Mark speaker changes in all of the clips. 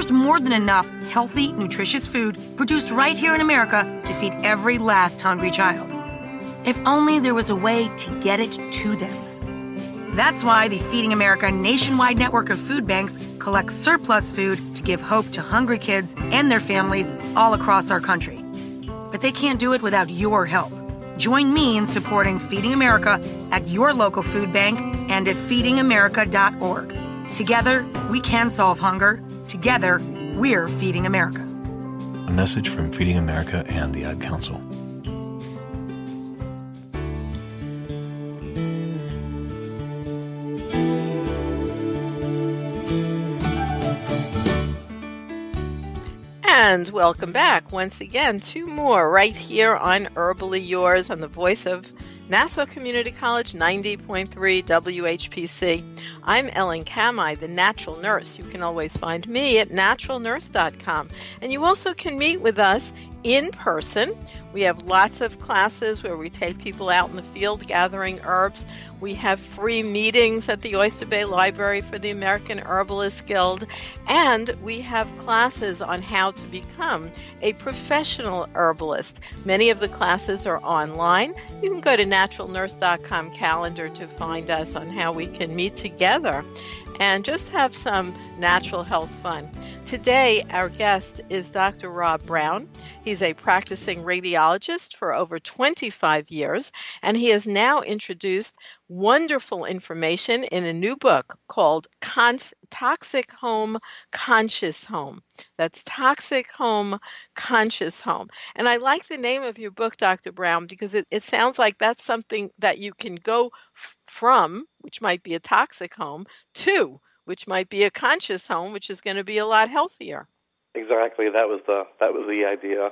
Speaker 1: there's more than enough healthy, nutritious food produced right here in America to feed every last hungry child. If only there was a way to get it to them. That's why the Feeding America nationwide network of food banks collects surplus food to give hope to hungry kids and their families all across our country. But they can't do it without your help. Join me in supporting Feeding America at your local food bank and at feedingamerica.org. Together, we can solve hunger. Together, we're Feeding America.
Speaker 2: A message from Feeding America and the Ad Council.
Speaker 3: And welcome back once again to more right here on Herbally Yours on the voice of Nassau Community College 90.3 WHPC. I'm Ellen Kamai, the natural nurse. You can always find me at naturalnurse.com. And you also can meet with us in person. We have lots of classes where we take people out in the field gathering herbs. We have free meetings at the Oyster Bay Library for the American Herbalist Guild. And we have classes on how to become a professional herbalist. Many of the classes are online. You can go to naturalnurse.com calendar to find us on how we can meet together and just have some natural health fun. Today, our guest is Dr. Rob Brown. He's a practicing radiologist for over 25 years, and he has now introduced wonderful information in a new book called Toxic Home, Conscious Home. That's Toxic Home, Conscious Home. And I like the name of your book, Dr. Brown, because it sounds like that's something that you can go from, which might be a toxic home, to which might be a conscious home, which is going to be a lot healthier.
Speaker 4: Exactly. That was the idea.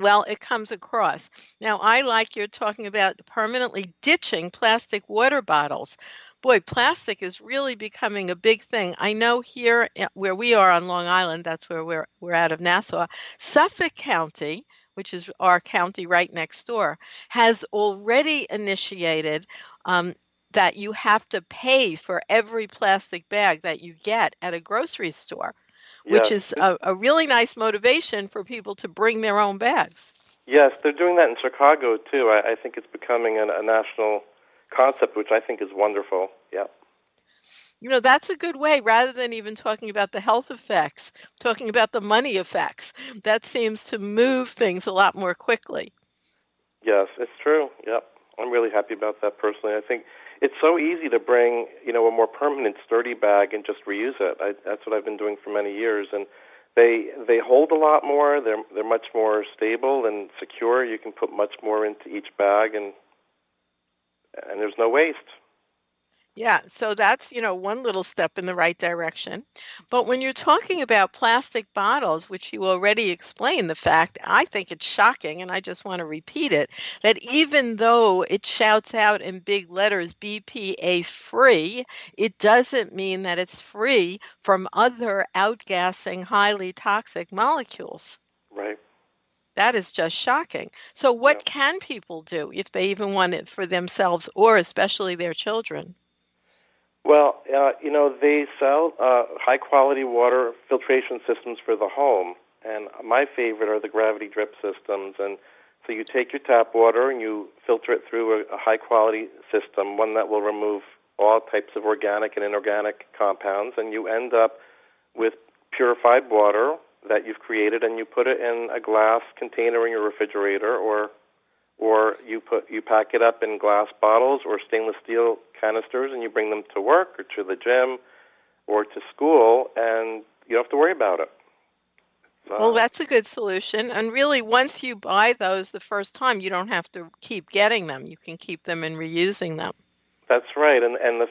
Speaker 3: Well, it comes across. Now, I like you're talking about permanently ditching plastic water bottles. Boy, plastic is really becoming a big thing. I know here where we are on Long Island, that's where we're out of Nassau, Suffolk County, which is our county right next door, has already initiated that you have to pay for every plastic bag that you get at a grocery store, which is a really nice motivation for people to bring their own bags.
Speaker 4: Yes, they're doing that in Chicago, too. I think it's becoming a national concept, which I think is wonderful. Yeah.
Speaker 3: You know, that's a good way, rather than even talking about the health effects, talking about the money effects. That seems to move things a lot more quickly.
Speaker 4: Yes, it's true. Yep. I'm really happy about that personally. I think it's so easy to bring, a more permanent, sturdy bag and just reuse it. That's what I've been doing for many years, and they hold a lot more. They're much more stable and secure. You can put much more into each bag, and there's no waste.
Speaker 3: Yeah, so that's, one little step in the right direction. But when you're talking about plastic bottles, which you already explained, the fact, I think it's shocking, and I just want to repeat it, that even though it shouts out in big letters BPA free, it doesn't mean that it's free from other outgassing, highly toxic molecules.
Speaker 4: Right.
Speaker 3: That is just shocking. So what can people do if they even want it for themselves or especially their children?
Speaker 4: Well, they sell high-quality water filtration systems for the home, and my favorite are the gravity drip systems. And so you take your tap water and you filter it through a high-quality system, one that will remove all types of organic and inorganic compounds, and you end up with purified water that you've created, and you put it in a glass container in your refrigerator, or you pack it up in glass bottles or stainless steel canisters, and you bring them to work or to the gym or to school, and you don't have to worry about it.
Speaker 3: Well, that's a good solution. And really, once you buy those the first time, you don't have to keep getting them. You can keep them and reusing them.
Speaker 4: That's right. And the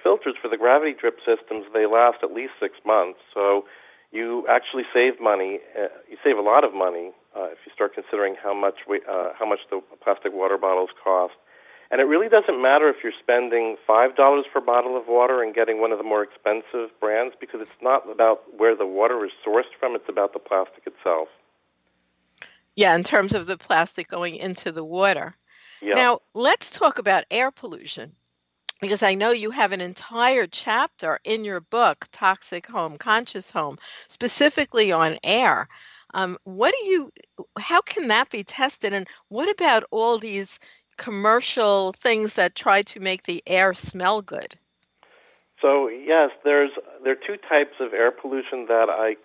Speaker 4: filters for the gravity drip systems, they last at least 6 months. So you actually save money. You save a lot of money if you start considering how much the plastic water bottles cost. And it really doesn't matter if you're spending $5 per bottle of water and getting one of the more expensive brands, because it's not about where the water is sourced from, it's about the plastic itself.
Speaker 3: Yeah, in terms of the plastic going into the water.
Speaker 4: Yeah.
Speaker 3: Now, let's talk about air pollution. because I know you have an entire chapter in your book, Toxic Home, Conscious Home, specifically on air. What do you, how can that be tested? And what about all these commercial things that try to make the air smell good?
Speaker 4: So yes, there are two types of air pollution that I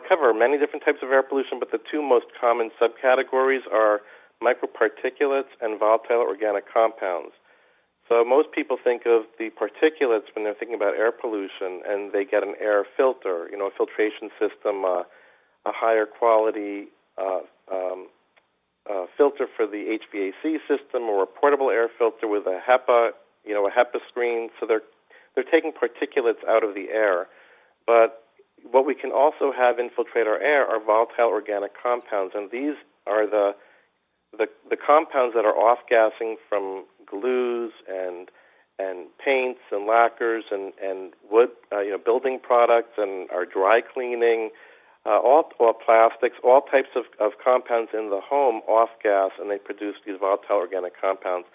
Speaker 4: cover many different types of air pollution, but the two most common subcategories are microparticulates and volatile organic compounds. So most people think of the particulates when they're thinking about air pollution, and they get an air filter, a filtration system, a higher quality filter for the HVAC system, or a portable air filter with a HEPA, a HEPA screen. So they're taking particulates out of the air. But what we can also have infiltrate our air are volatile organic compounds, and these are the compounds that are off-gassing from glues and paints and lacquers and wood, building products, and our dry cleaning, all plastics, all types of compounds in the home off-gas, and they produce these volatile organic compounds.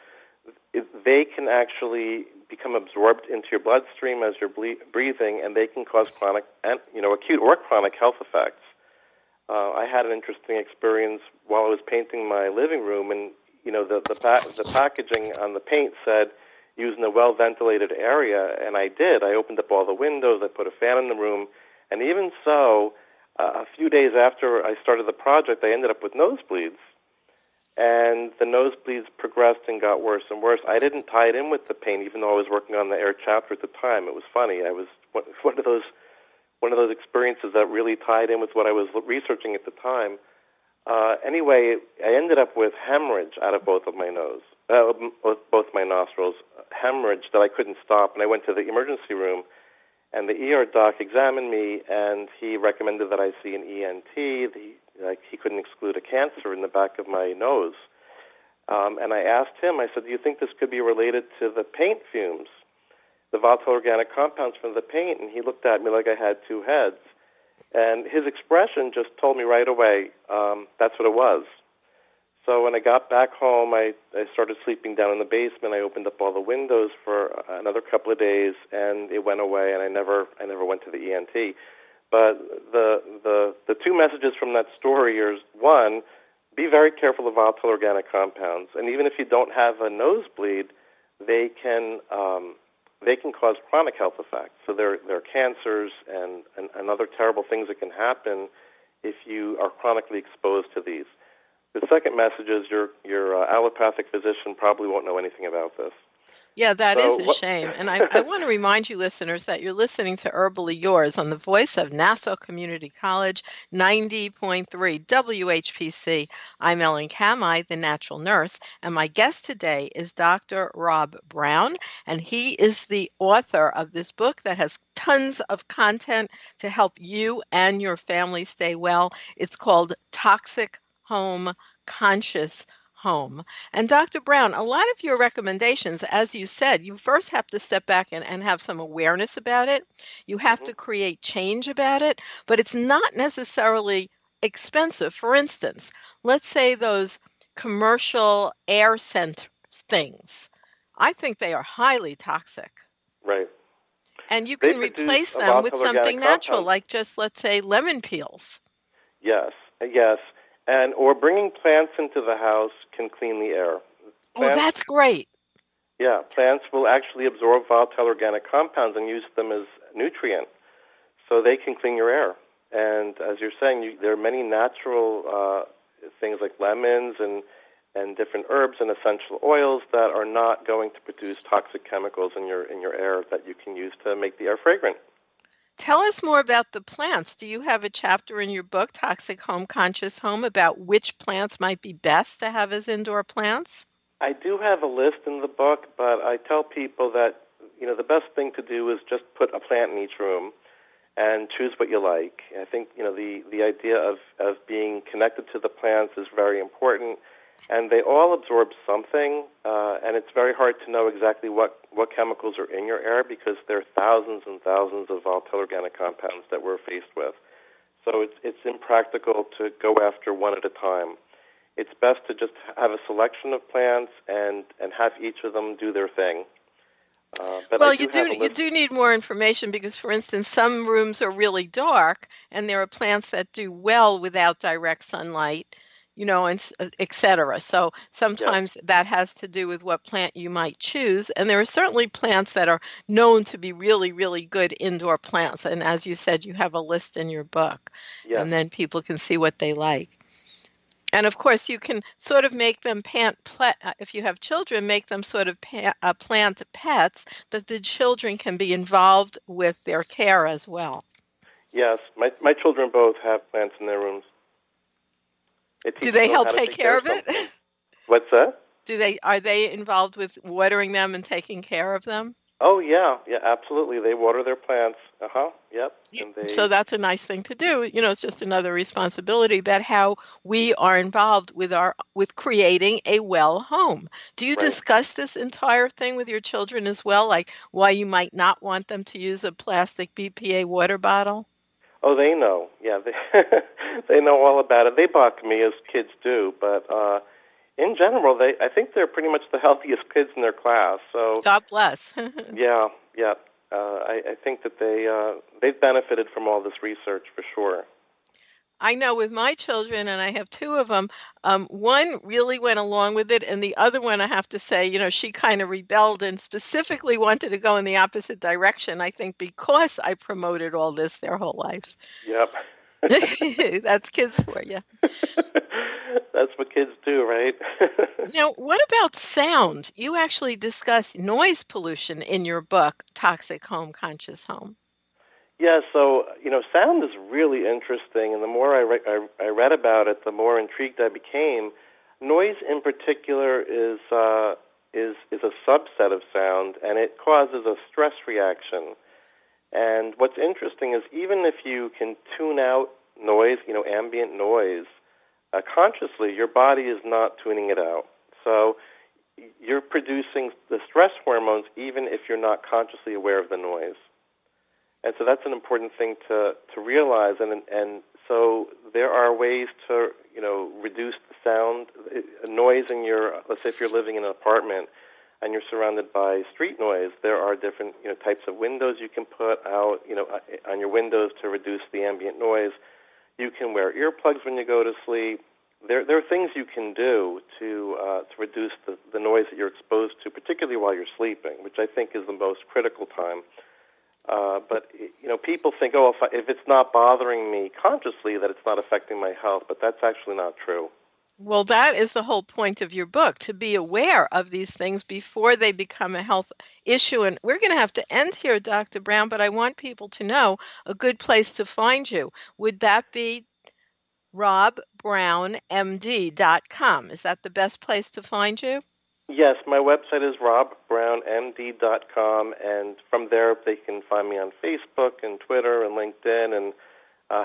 Speaker 4: They can actually become absorbed into your bloodstream as you're breathing, and they can cause chronic and acute or chronic health effects. I had an interesting experience while I was painting my living room, and the packaging on the paint said use in a well-ventilated area, and I did. I opened up all the windows, I put a fan in the room, and even so, a few days after I started the project, I ended up with nosebleeds. And the nosebleeds progressed and got worse and worse. I didn't tie it in with the paint, even though I was working on the air chapter at the time. It was funny. I was one of those experiences that really tied in with what I was researching at the time. Anyway, I ended up with hemorrhage out of both my nostrils, hemorrhage that I couldn't stop. And I went to the emergency room, and the ER doc examined me, and he recommended that I see an ENT. He couldn't exclude a cancer in the back of my nose. And I asked him, I said, do you think this could be related to the paint fumes, the volatile organic compounds from the paint? And he looked at me like I had two heads. And his expression just told me right away that's what it was. So when I got back home, I started sleeping down in the basement. I opened up all the windows for another couple of days, and it went away, and I never went to the ENT. But the two messages from that story are, one, be very careful of volatile organic compounds. And even if you don't have a nosebleed, they can cause chronic health effects. So there are cancers and other terrible things that can happen if you are chronically exposed to these. The second message is your allopathic physician probably won't know anything about this.
Speaker 3: Yeah, that is a shame. And I want to remind you, listeners, that you're listening to Herbally Yours on the voice of Nassau Community College, 90.3 WHPC. I'm Ellen Kamai, the natural nurse, and my guest today is Dr. Rob Brown, and he is the author of this book that has tons of content to help you and your family stay well. It's called Toxic Home, Conscious Home. And Dr. Brown, a lot of your recommendations, as you said, you first have to step back and have some awareness about it. You have to create change about it, but it's not necessarily expensive. For instance, let's say those commercial air scent things. I think they are highly toxic.
Speaker 4: Right.
Speaker 3: And you can replace them with something natural, like just, let's say, lemon peels.
Speaker 4: Yes. Or bringing plants into the house can clean the air.
Speaker 3: Plants, that's great.
Speaker 4: Yeah, plants will actually absorb volatile organic compounds and use them as nutrient, so they can clean your air. And as you're saying, there are many natural things like lemons and different herbs and essential oils that are not going to produce toxic chemicals in your air that you can use to make the air fragrant.
Speaker 3: Tell us more about the plants. Do you have a chapter in your book, Toxic Home, Conscious Home, about which plants might be best to have as indoor plants?
Speaker 4: I do have a list in the book, but I tell people that the best thing to do is just put a plant in each room and choose what you like. I think the idea of being connected to the plants is very important, and they all absorb something, and it's very hard to know exactly what chemicals are in your air because there are thousands and thousands of volatile organic compounds that we're faced with. So it's impractical to go after one at a time. It's best to just have a selection of plants and have each of them do their thing. But
Speaker 3: Well,
Speaker 4: I do have a
Speaker 3: you
Speaker 4: list.
Speaker 3: do need more information because, for instance, some rooms are really dark, and there are plants that do well without direct sunlight, and et cetera. So
Speaker 4: Yeah,
Speaker 3: sometimes that has to do with what plant you might choose, and there are certainly plants that are known to be really, really good indoor plants. And as you said, you have a list in your book,
Speaker 4: yes,
Speaker 3: and then people can see what they like. And of course, you can sort of make them if you have children, make them sort of plant pets that the children can be involved with their care as well.
Speaker 4: yes. My children both have plants in their rooms. It
Speaker 3: Do
Speaker 4: teaches
Speaker 3: they
Speaker 4: them
Speaker 3: help
Speaker 4: how to
Speaker 3: take care of it?
Speaker 4: something. What's that?
Speaker 3: Are they involved with watering them and taking care of them?
Speaker 4: Oh yeah, yeah, absolutely. They water their plants. Yep. And
Speaker 3: So
Speaker 4: they
Speaker 3: that's a nice thing to do. It's just another responsibility about how we are involved with creating a well home. Do you
Speaker 4: right.
Speaker 3: discuss this entire thing with your children as well, like why you might not want them to use a plastic BPA water bottle?
Speaker 4: Oh, they know. Yeah, they they know all about it. They buck me as kids do, but in general, I think they're pretty much the healthiest kids in their class. So
Speaker 3: God bless.
Speaker 4: yeah, yeah. I think that they've benefited from all this research for sure.
Speaker 3: I know with my children, and I have two of them, one really went along with it, and the other one, I have to say, she kind of rebelled and specifically wanted to go in the opposite direction, I think, because I promoted all this their whole life.
Speaker 4: Yep.
Speaker 3: That's kids for you.
Speaker 4: That's what kids do, right?
Speaker 3: Now, what about sound? You actually discuss noise pollution in your book, Toxic Home, Conscious Home.
Speaker 4: Yeah, so sound is really interesting, and the more I read about it, the more intrigued I became. Noise, in particular, is a subset of sound, and it causes a stress reaction. And what's interesting is even if you can tune out noise, ambient noise, consciously, your body is not tuning it out. So you're producing the stress hormones even if you're not consciously aware of the noise. And so that's an important thing to realize. And so there are ways to, reduce the sound, noise in let's say if you're living in an apartment and you're surrounded by street noise, there are different, types of windows you can put out, on your windows to reduce the ambient noise. You can wear earplugs when you go to sleep. There are things you can do to reduce the noise that you're exposed to, particularly while you're sleeping, which I think is the most critical time. But people think, if it's not bothering me consciously, that it's not affecting my health, but that's actually not true.
Speaker 3: Well, that is the whole point of your book, to be aware of these things before they become a health issue. And we're going to have to end here, Dr. Brown, but I want people to know a good place to find you. Would that be robbrownmd.com? Is that the best place to find you?
Speaker 4: Yes, my website is robbrownmd.com, and from there they can find me on Facebook and Twitter and LinkedIn and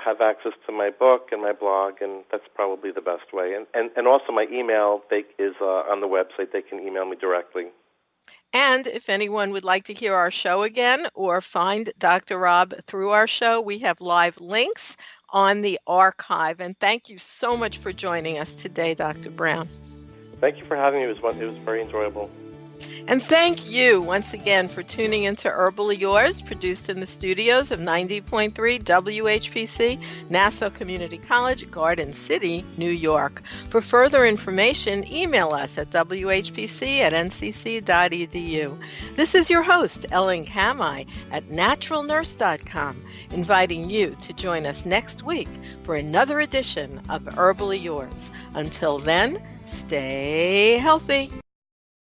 Speaker 4: have access to my book and my blog, and that's probably the best way. And also my email is on the website. They can email me directly.
Speaker 3: And if anyone would like to hear our show again or find Dr. Rob through our show, we have live links on the archive. And thank you so much for joining us today, Dr. Brown.
Speaker 4: Thank you for having me. It was very enjoyable.
Speaker 3: And thank you once again for tuning into Herbally Yours, produced in the studios of 90.3 WHPC, Nassau Community College, Garden City, New York. For further information, email us at whpc@ncc.edu. This is your host, Ellen Kamai, at naturalnurse.com, inviting you to join us next week for another edition of Herbally Yours. Until then, stay healthy.